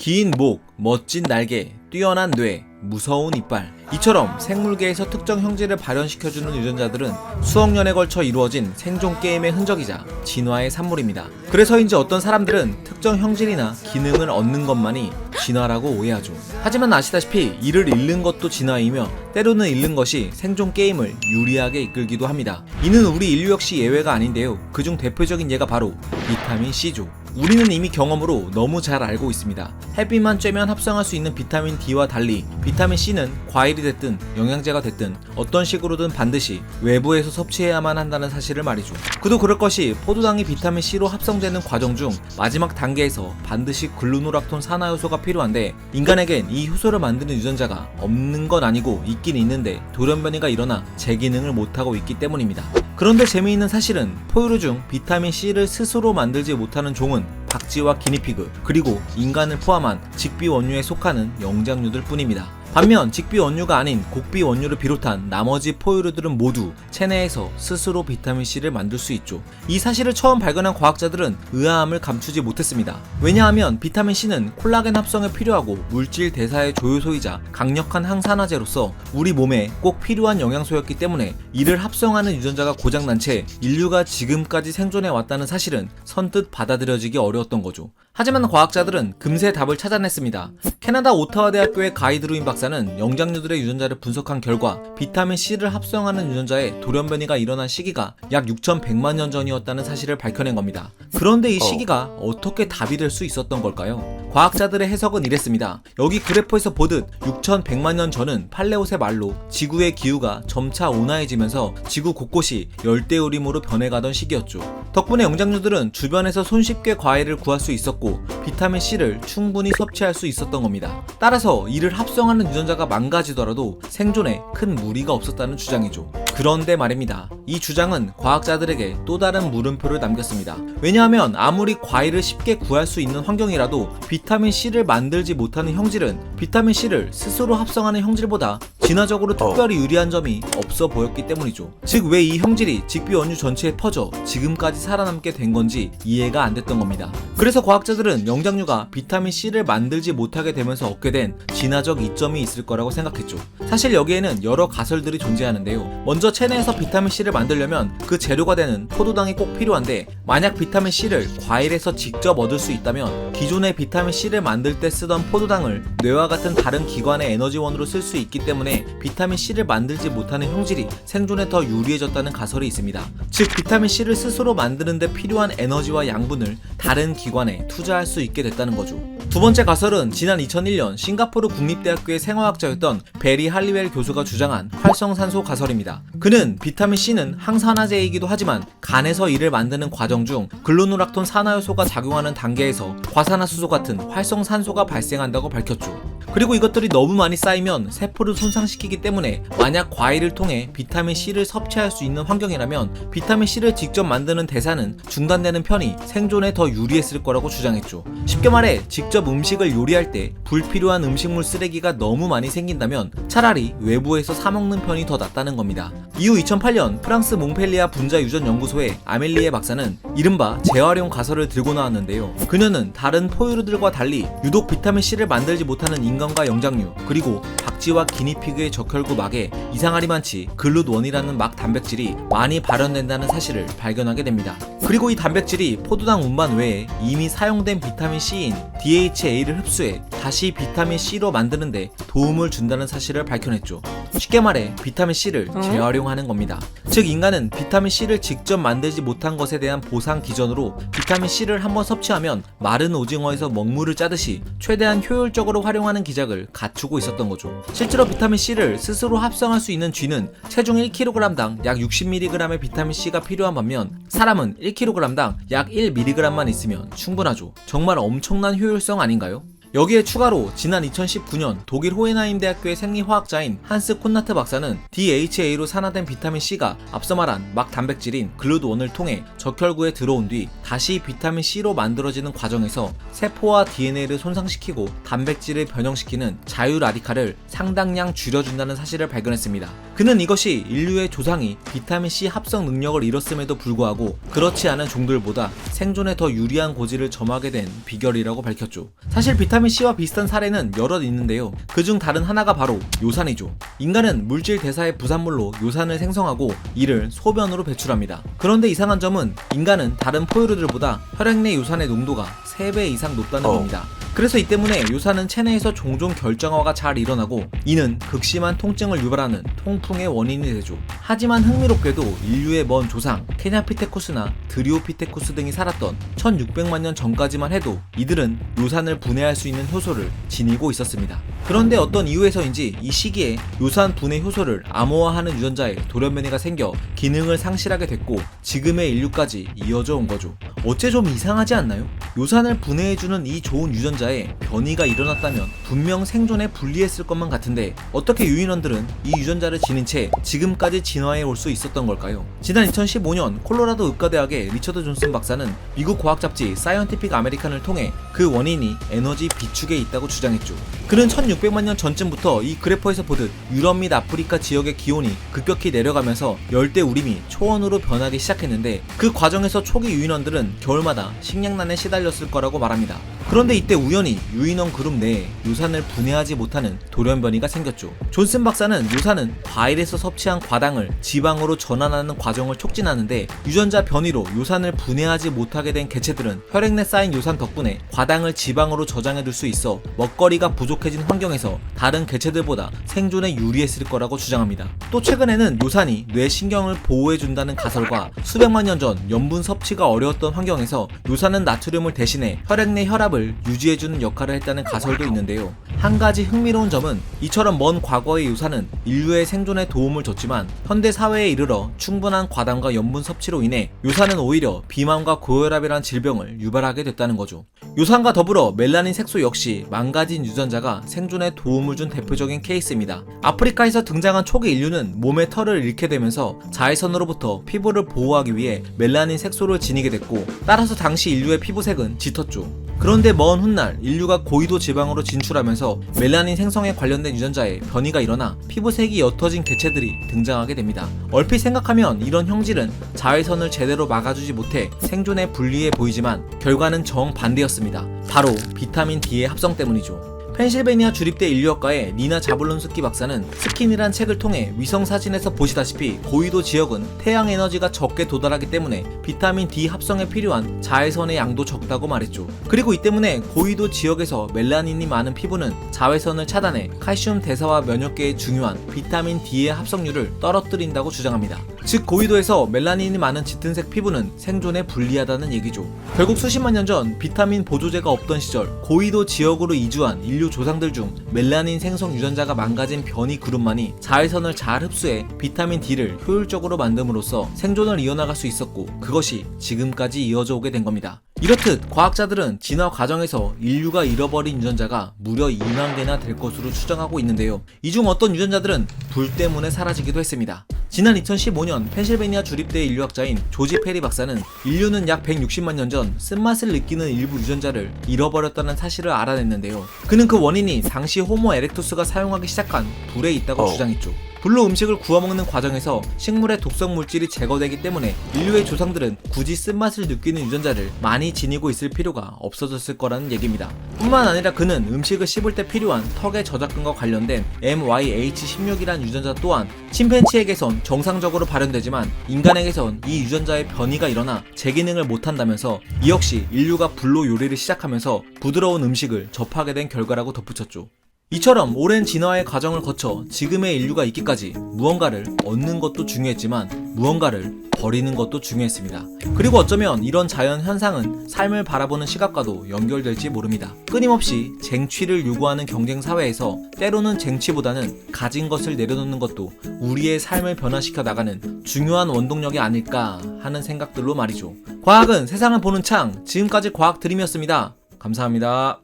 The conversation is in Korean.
긴 목, 멋진 날개, 뛰어난 뇌, 무서운 이빨. 이처럼 생물계에서 특정 형질을 발현시켜주는 유전자들은 수억 년에 걸쳐 이루어진 생존 게임의 흔적이자 진화의 산물입니다. 그래서인지 어떤 사람들은 특정 형질이나 기능을 얻는 것만이 진화라고 오해하죠. 하지만 아시다시피 이를 잃는 것도 진화이며 때로는 잃는 것이 생존 게임을 유리하게 이끌기도 합니다. 이는 우리 인류 역시 예외가 아닌데요. 그중 대표적인 예가 바로 비타민 C죠. 우리는 이미 경험으로 너무 잘 알고 있습니다. 햇빛만 쬐면 합성할 수 있는 비타민 D와 달리 비타민 C는 과일이 됐든 영양제가 됐든 어떤 식으로든 반드시 외부에서 섭취해야만 한다는 사실을 말이죠. 그도 그럴 것이 포도당이 비타민 C로 합성되는 과정 중 마지막 단계에서 반드시 글루노락톤 산화효소가 필요한데 인간에겐 이 효소를 만드는 유전자가 없는 건 아니고 있긴 있는데 돌연변이가 일어나 제 기능을 못하고 있기 때문입니다. 그런데 재미있는 사실은 포유류 중 비타민 C를 스스로 만들지 못하는 종은 박쥐와 기니피그 그리고 인간을 포함한 직비 원류에 속하는 영장류들 뿐입니다. 반면 직비 원류가 아닌 곡비 원류를 비롯한 나머지 포유류들은 모두 체내에서 스스로 비타민 C를 만들 수 있죠. 이 사실을 처음 발견한 과학자들은 의아함을 감추지 못했습니다. 왜냐하면 비타민 C는 콜라겐 합성에 필요하고 물질 대사의 조효소이자 강력한 항산화제로서 우리 몸에 꼭 필요한 영양소였기 때문에 이를 합성하는 유전자가 고장난 채 인류가 지금까지 생존해 왔다는 사실은 선뜻 받아들여지기 어려웠던 거죠. 하지만 과학자들은 금세 답을 찾아냈습니다. 캐나다 오타와 대학교의 가이드루인 박사는 영장류들의 유전자를 분석한 결과 비타민 C를 합성하는 유전자에 돌연변이가 일어난 시기가 약 6,100만 년 전이었다는 사실을 밝혀낸 겁니다. 그런데 이 시기가 어떻게 답이 될 수 있었던 걸까요? 과학자들의 해석은 이랬습니다. 여기 그래프에서 보듯 6,100만 년 전은 팔레오세 말로 지구의 기후가 점차 온화해지면서 지구 곳곳이 열대우림으로 변해가던 시기였죠. 덕분에 영장류들은 주변에서 손쉽게 과일을 구할 수 있었고 비타민 C를 충분히 섭취할 수 있었던 겁니다. 따라서 이를 합성하는 유전자가 망가지더라도 생존에 큰 무리가 없었다는 주장이죠. 그런데 말입니다. 이 주장은 과학자들에게 또 다른 물음표를 남겼습니다. 왜냐하면 아무리 과일을 쉽게 구할 수 있는 환경이라도 비타민 C를 만들지 못하는 형질은 비타민 C를 스스로 합성하는 형질보다 진화적으로 특별히 유리한 점이 없어 보였기 때문이죠. 즉 왜 이 형질이 직비 원유 전체에 퍼져 지금까지 살아남게 된 건지 이해가 안 됐던 겁니다. 그래서 과학자들은 영장류가 비타민 C를 만들지 못하게 되면서 얻게 된 진화적 이점이 있을 거라고 생각했죠. 사실 여기에는 여러 가설들이 존재하는데요. 먼저 체내에서 비타민 C를 만들려면 그 재료가 되는 포도당이 꼭 필요한데 만약 비타민 C를 과일에서 직접 얻을 수 있다면 기존의 비타민 C를 만들 때 쓰던 포도당을 뇌와 같은 다른 기관의 에너지원으로 쓸 수 있기 때문에 비타민 C를 만들지 못하는 형질이 생존에 더 유리해졌다는 가설이 있습니다. 즉 비타민 C를 스스로 만드는데 필요한 에너지와 양분을 다른 기관에 투자할 수 있게 됐다는 거죠. 두 번째 가설은 지난 2001년 싱가포르 국립대학교의 생화학자였던 베리 할리웰 교수가 주장한 활성산소 가설입니다. 그는 비타민 C는 항산화제이기도 하지만 간에서 이를 만드는 과정 중 글루노락톤 산화효소가 작용하는 단계에서 과산화수소 같은 활성산소가 발생한다고 밝혔죠. 그리고 이것들이 너무 많이 쌓이면 세포를 손상시키기 때문에 만약 과일을 통해 비타민 C를 섭취할 수 있는 환경이라면 비타민 C를 직접 만드는 대사는 중단되는 편이 생존에 더 유리했을 거라고 주장했죠. 쉽게 말해 직접 음식을 요리할 때 불필요한 음식물 쓰레기가 너무 많이 생긴다면 차라리 외부에서 사 먹는 편이 더 낫다는 겁니다. 이후 2008년 프랑스 몽펠리아 분자유전연구소의 아멜리에 박사는 이른바 재활용 가설을 들고 나왔는데요. 그녀는 다른 포유류들과 달리 유독 비타민 C를 만들지 못하는 인간과 영장류 그리고 박쥐와 기니피그의 적혈구 막에 이상하리 많지 글룻1이라는 막 단백질이 많이 발현된다는 사실을 발견하게 됩니다. 그리고 이 단백질이 포도당 운반 외에 이미 사용된 비타민 C인 DHA를 흡수해 다시 비타민 C로 만드는데 도움을 준다는 사실을 밝혀냈죠. 쉽게 말해 비타민 C를 재활용하는 겁니다. 즉 인간은 비타민 C를 직접 만들지 못한 것에 대한 보상 기전으로 비타민 C를 한번 섭취하면 마른 오징어에서 먹물을 짜듯이 최대한 효율적으로 활용하는 기작을 갖추고 있었던 거죠. 실제로 비타민 C를 스스로 합성할 수 있는 쥐는 체중 1kg당 약 60mg의 비타민 C가 필요한 반면 사람은 1kg당 약 1mg만 있으면 충분하죠. 정말 엄청난 효율성 아닌가요? 여기에 추가로 지난 2019년 독일 호헨하임 대학교의 생리화학자인 한스 콘나트 박사는 DHA로 산화된 비타민 C가 앞서 말한 막 단백질인 글루드1을 통해 적혈구에 들어온 뒤 다시 비타민 C로 만들어지는 과정에서 세포와 DNA를 손상시키고 단백질을 변형시키는 자유라디칼을 상당량 줄여준다는 사실을 발견했습니다. 그는 이것이 인류의 조상이 비타민 C 합성 능력을 잃었음에도 불구하고 그렇지 않은 종들보다 생존에 더 유리한 고지를 점하게 된 비결이라고 밝혔죠. 사실 비타민 비타민C와 비슷한 사례는 여럿 있는데요. 그중 다른 하나가 바로 요산이죠. 인간은 물질 대사의 부산물로 요산을 생성하고 이를 소변으로 배출합니다. 그런데 이상한 점은 인간은 다른 포유류들보다 혈액 내 요산의 농도가 3배 이상 높다는 겁니다. 그래서 이 때문에 요산은 체내에서 종종 결정화가 잘 일어나고 이는 극심한 통증을 유발하는 통풍의 원인이 되죠. 하지만 흥미롭게도 인류의 먼 조상 케냐피테쿠스나 드리오피테쿠스 등이 살았던 1600만 년 전까지만 해도 이들은 요산을 분해할 수 있는 효소를 지니고 있었습니다. 그런데 어떤 이유에서인지 이 시기에 요산 분해 효소를 암호화하는 유전자에 돌연변이가 생겨 기능을 상실하게 됐고 지금의 인류까지 이어져 온 거죠. 어째 좀 이상하지 않나요? 요산을 분해해주는 이 좋은 유전자에 변이가 일어났다면 분명 생존에 불리했을 것만 같은데 어떻게 유인원들은 이 유전자를 지닌 채 지금까지 진화해 올 수 있었던 걸까요? 지난 2015년 콜로라도 의과대학의 리처드 존슨 박사는 미국 과학 잡지 사이언티픽 아메리칸을 통해 그 원인이 에너지 비축에 있다고 주장했죠. 그는 1600만 년 전쯤부터 이 그래퍼에서 보듯 유럽 및 아프리카 지역의 기온이 급격히 내려가면서 열대 우림이 초원으로 변하기 시작했는데 그 과정에서 초기 유인원들은 겨울마다 식량난에 시달렸을 거라고 말합니다. 그런데 이때 우연히 유인원 그룹 내에 요산을 분해하지 못하는 돌연변이가 생겼죠. 존슨 박사는 요산은 과일에서 섭취한 과당을 지방으로 전환하는 과정을 촉진하는데 유전자 변이로 요산을 분해하지 못하게 된 개체들은 혈액 내 쌓인 요산 덕분에 과당을 지방으로 저장해둘 수 있어 먹거리가 부족해진 환경에서 다른 개체들보다 생존에 유리했을 거라고 주장합니다. 또 최근에는 요산이 뇌 신경을 보호해준다는 가설과 수백만 년 전 염분 섭취가 어려웠던 환경에서 요산은 나트륨을 대신해 혈액 내 혈압을 유지해주는 역할을 했다는 가설도 있는데요. 한 가지 흥미로운 점은 이처럼 먼 과거의 요산은 인류의 생존에 도움을 줬지만 현대 사회에 이르러 충분한 과당과 염분 섭취로 인해 요산은 오히려 비만과 고혈압이란 질병을 유발하게 됐다는 거죠. 요산과 더불어 멜라닌 색소 역시 망가진 유전자가 생존에 도움을 준 대표적인 케이스입니다. 아프리카에서 등장한 초기 인류는 몸의 털을 잃게 되면서 자외선으로부터 피부를 보호하기 위해 멜라닌 색소를 지니게 됐고 따라서 당시 인류의 피부색은 짙었죠. 그런데 먼 훗날 인류가 고위도 지방으로 진출하면서 멜라닌 생성에 관련된 유전자에 변이가 일어나 피부색이 옅어진 개체들이 등장하게 됩니다. 얼핏 생각하면 이런 형질은 자외선을 제대로 막아주지 못해 생존에 불리해 보이지만 결과는 정반대였습니다. 바로 비타민 D의 합성 때문이죠. 펜실베니아 주립대 인류학과의 니나 자블론스키 박사는 스킨이란 책을 통해 위성 사진에서 보시다시피 고위도 지역은 태양 에너지가 적게 도달하기 때문에 비타민 D 합성에 필요한 자외선의 양도 적다고 말했죠. 그리고 이 때문에 고위도 지역에서 멜라닌이 많은 피부는 자외선을 차단해 칼슘 대사와 면역계에 중요한 비타민 D의 합성률을 떨어뜨린다고 주장합니다. 즉 고위도에서 멜라닌이 많은 짙은색 피부는 생존에 불리하다는 얘기죠. 결국 수십만 년 전 비타민 보조제가 없던 시절 고위도 지역으로 이주한 인류 조상들 중 멜라닌 생성 유전자가 망가진 변이 그룹만이 자외선을 잘 흡수해 비타민 D를 효율적으로 만듦으로써 생존을 이어나갈 수 있었고 그것이 지금까지 이어져 오게 된 겁니다. 이렇듯 과학자들은 진화 과정에서 인류가 잃어버린 유전자가 무려 2만 개나 될 것으로 추정하고 있는데요. 이 중 어떤 유전자들은 불 때문에 사라지기도 했습니다. 지난 2015년 펜실베니아 주립대 인류학자인 조지 페리 박사는 인류는 약 160만 년 전 쓴맛을 느끼는 일부 유전자를 잃어버렸다는 사실을 알아냈는데요. 그는 그 원인이 당시 호모 에렉투스가 사용하기 시작한 불에 있다고 주장했죠. 불로 음식을 구워먹는 과정에서 식물의 독성 물질이 제거되기 때문에 인류의 조상들은 굳이 쓴맛을 느끼는 유전자를 많이 지니고 있을 필요가 없어졌을 거라는 얘기입니다. 뿐만 아니라 그는 음식을 씹을 때 필요한 턱의 저작근과 관련된 MYH16이란 유전자 또한 침팬지에게선 정상적으로 발현되지만 인간에게선 이 유전자의 변이가 일어나 제 기능을 못한다면서 이 역시 인류가 불로 요리를 시작하면서 부드러운 음식을 접하게 된 결과라고 덧붙였죠. 이처럼 오랜 진화의 과정을 거쳐 지금의 인류가 있기까지 무언가를 얻는 것도 중요했지만 무언가를 버리는 것도 중요했습니다. 그리고 어쩌면 이런 자연 현상은 삶을 바라보는 시각과도 연결될지 모릅니다. 끊임없이 쟁취를 요구하는 경쟁 사회에서 때로는 쟁취보다는 가진 것을 내려놓는 것도 우리의 삶을 변화시켜 나가는 중요한 원동력이 아닐까 하는 생각들로 말이죠. 과학은 세상을 보는 창, 지금까지 과학 드림이었습니다. 감사합니다.